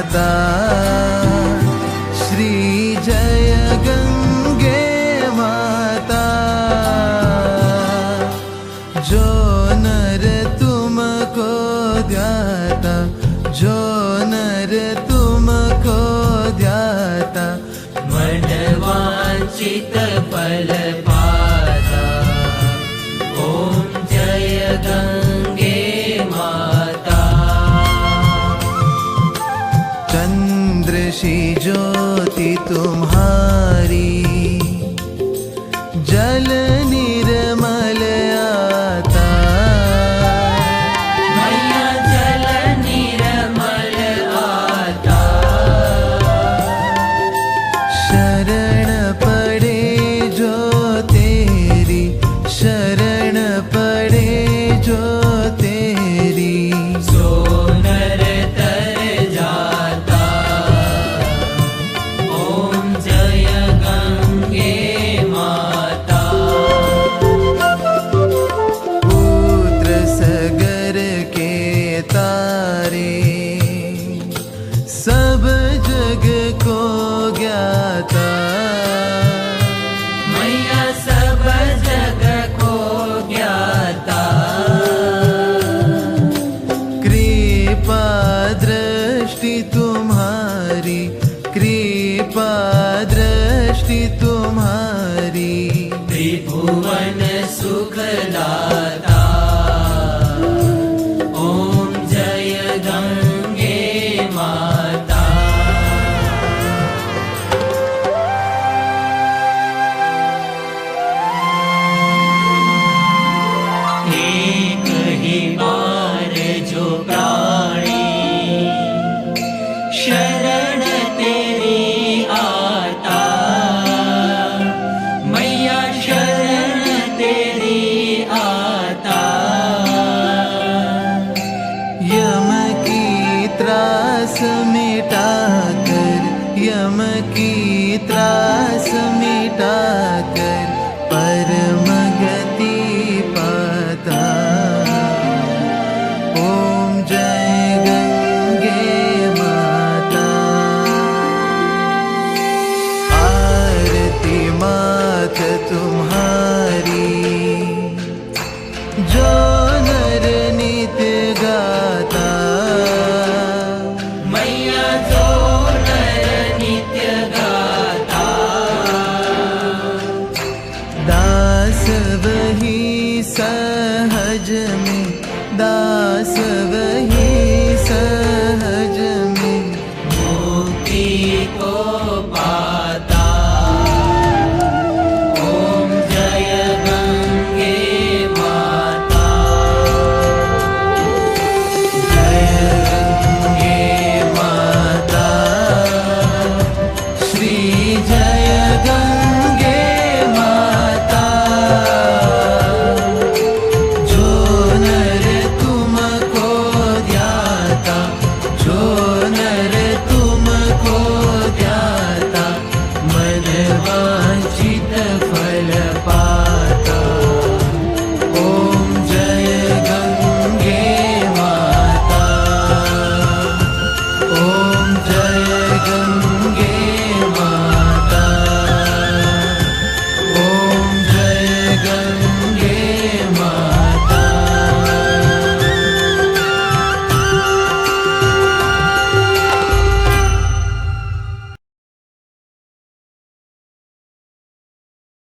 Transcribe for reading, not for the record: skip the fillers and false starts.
माता श्री जय गंगे माता। जो नर तुमको ध्याता, जो नर तुमको ध्याता, मन वांछित फल पाता। ओम जय गंगे माता। चंद्र सी ज्योति तुम्हारी, जल निर्मल आता। मैया जल निर्मल आता। शरण पड़े जो तेरी, शरण पड़े जो तेरी, सो नर तर जाता। ओम जय गंगे माता। पुत्र सगर के तारे, सब जग को ज्ञाता। मैया सब जग को ज्ञाता। कृपा दृष्टि तुम्हारी, कृपा दृष्टि तुम्हारी, त्रिभुवन सुखदाता। ओम जय गंगे माता। एक ही बार जो प्राणी शरण तेरी आता। मैया शरण तेरी आता। यम की त्रास मिटा कर, यम की त्रास मिटा कर,